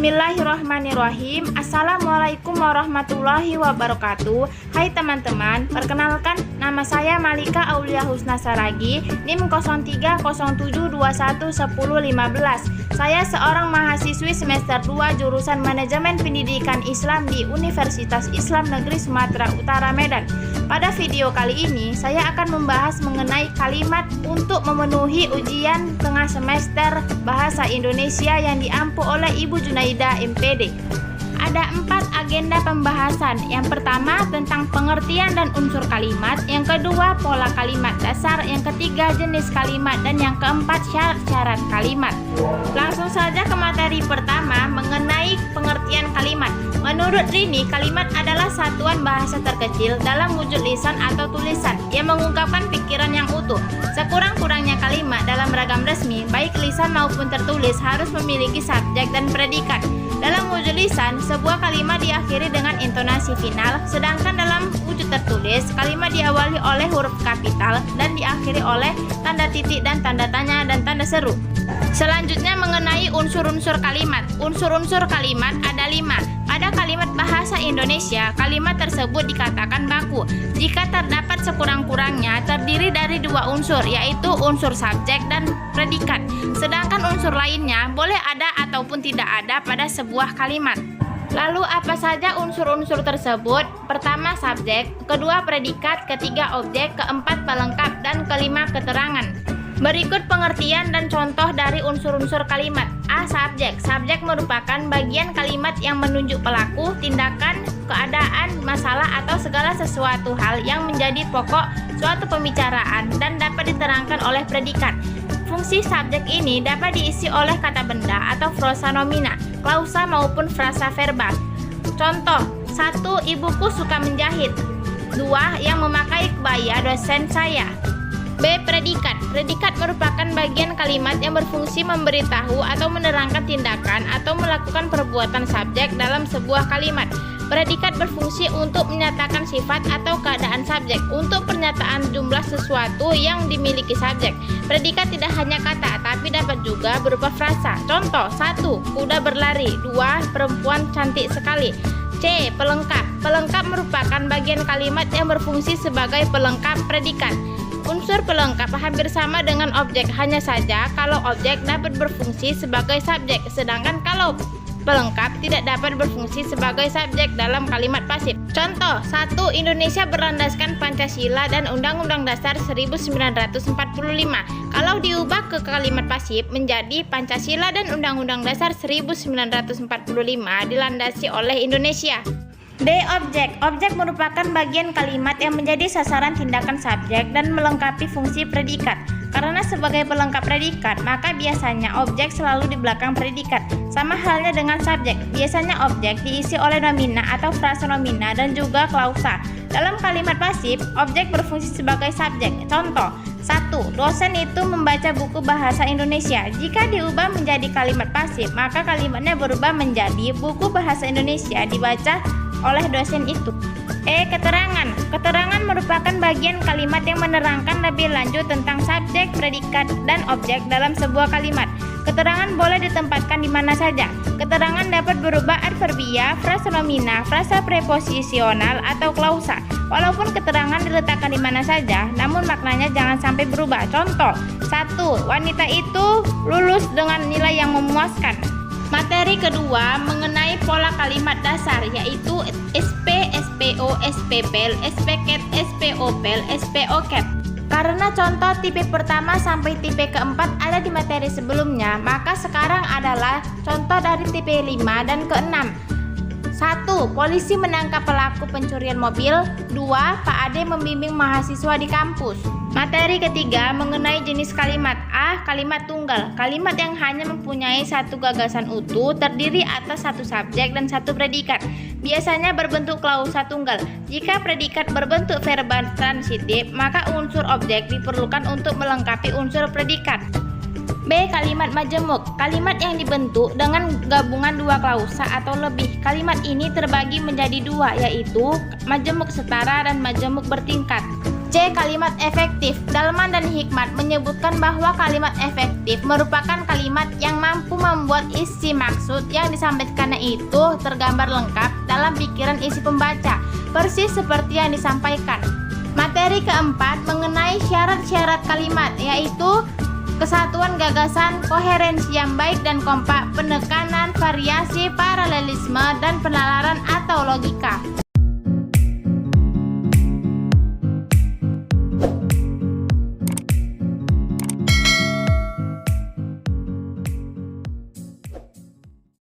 Bismillahirrahmanirrahim. Assalamualaikum warahmatullahi wabarakatuh. Hai teman-teman, perkenalkan nama saya Malika Aulia Husna Saragi, NIM 0307211015. Saya seorang mahasiswi semester 2 jurusan Manajemen Pendidikan Islam di Universitas Islam Negeri Sumatera Utara Medan. Pada video kali ini, saya akan membahas mengenai kalimat untuk memenuhi ujian tengah semester Bahasa Indonesia yang diampu oleh Ibu Junaida MPD. Ada 4 agenda pembahasan. Yang pertama tentang pengertian dan unsur kalimat, yang kedua pola kalimat dasar, yang ketiga jenis kalimat, dan yang keempat syarat-syarat kalimat. Langsung saja ke materi pertama mengenai pengertian kalimat. Menurut Rini, kalimat adalah satuan bahasa terkecil dalam wujud lisan atau tulisan yang mengungkapkan pikiran yang utuh. Sekurang-kurangnya kalimat dalam ragam resmi, baik lisan maupun tertulis, harus memiliki subjek dan predikat. Dalam wujud lisan, sebuah kalimat diakhiri dengan intonasi final, sedangkan dalam wujud tertulis, kalimat diawali oleh huruf kapital dan diakhiri oleh tanda titik dan tanda tanya dan tanda seru. Selanjutnya mengenai unsur-unsur kalimat. Unsur-unsur kalimat ada 5. Pada kalimat bahasa Indonesia, kalimat tersebut dikatakan baku jika terdapat sekurang-kurangnya terdiri dari 2 unsur, yaitu unsur subjek dan predikat. Sedangkan unsur lainnya boleh ada ataupun tidak ada pada sebuah kalimat. Lalu apa saja unsur-unsur tersebut? Pertama subjek, kedua predikat, ketiga objek, keempat pelengkap, dan kelima keterangan. Berikut pengertian dan contoh dari unsur-unsur kalimat. A. Subjek. Subjek merupakan bagian kalimat yang menunjuk pelaku, tindakan, keadaan, masalah, atau segala sesuatu hal yang menjadi pokok suatu pembicaraan dan dapat diterangkan oleh predikat. Fungsi subjek ini dapat diisi oleh kata benda atau frasa nomina, klausa maupun frasa verbal. Contoh: 1. Ibuku suka menjahit. 2. Yang memakai kebaya dosen saya. B. Predikat. Predikat merupakan bagian kalimat yang berfungsi memberitahu atau menerangkan tindakan atau melakukan perbuatan subjek dalam sebuah kalimat. Predikat berfungsi untuk menyatakan sifat atau keadaan subjek. Untuk pernyataan jumlah sesuatu yang dimiliki subjek, predikat tidak hanya kata, tapi dapat juga berupa frasa. Contoh: 1. Kuda berlari. 2. Perempuan cantik sekali. C. Pelengkap. Pelengkap merupakan bagian kalimat yang berfungsi sebagai pelengkap predikat. Unsur pelengkap hampir sama dengan objek, hanya saja kalau objek dapat berfungsi sebagai subjek, sedangkan kalau pelengkap tidak dapat berfungsi sebagai subjek dalam kalimat pasif. Contoh: 1. Indonesia berlandaskan Pancasila dan Undang-Undang Dasar 1945. Kalau diubah ke kalimat pasif menjadi Pancasila dan Undang-Undang Dasar 1945 dilandasi oleh Indonesia. D. Objek. Objek merupakan bagian kalimat yang menjadi sasaran tindakan subjek dan melengkapi fungsi predikat. Karena sebagai pelengkap predikat, maka biasanya objek selalu di belakang predikat. Sama halnya dengan subjek. Biasanya objek diisi oleh nomina atau frasa nomina dan juga klausa. Dalam kalimat pasif, objek berfungsi sebagai subjek. Contoh: 1. Dosen itu membaca buku bahasa Indonesia. Jika diubah menjadi kalimat pasif, maka kalimatnya berubah menjadi buku bahasa Indonesia dibaca oleh dosen itu. E. Keterangan. Keterangan merupakan bagian kalimat yang menerangkan lebih lanjut tentang subjek, predikat, dan objek dalam sebuah kalimat. Keterangan boleh ditempatkan di mana saja. Keterangan dapat berupa adverbia, frasa nomina, frasa preposisional, atau klausa. Walaupun keterangan diletakkan di mana saja, namun maknanya jangan sampai berubah. Contoh: 1. Wanita itu lulus dengan nilai yang memuaskan. Materi kedua mengenai pola kalimat dasar, yaitu SP, SPO, SPPL, SPCAT, SPOPL, SPOCAT. Karena contoh tipe pertama sampai tipe keempat ada di materi sebelumnya, maka sekarang adalah contoh dari tipe 5 dan ke-6. 1. Polisi menangkap pelaku pencurian mobil. 2. Pak Ade membimbing mahasiswa di kampus. Materi ketiga mengenai jenis kalimat. A. Kalimat tunggal. Kalimat yang hanya mempunyai satu gagasan utuh, terdiri atas satu subjek dan satu predikat. Biasanya berbentuk klausa tunggal. Jika predikat berbentuk verbal transitif, maka unsur objek diperlukan untuk melengkapi unsur predikat. B. Kalimat majemuk. Kalimat yang dibentuk dengan gabungan 2 klausa atau lebih. Kalimat ini terbagi menjadi 2, yaitu majemuk setara dan majemuk bertingkat. C. Kalimat efektif. Daleman dan Hikmat menyebutkan bahwa kalimat efektif merupakan kalimat kalimat yang mampu membuat isi maksud yang disampaikannya itu tergambar lengkap dalam pikiran isi pembaca, persis seperti yang disampaikan. Materi keempat mengenai syarat-syarat kalimat, yaitu kesatuan gagasan, koherensi yang baik dan kompak, penekanan, variasi, paralelisme, dan penalaran atau logika.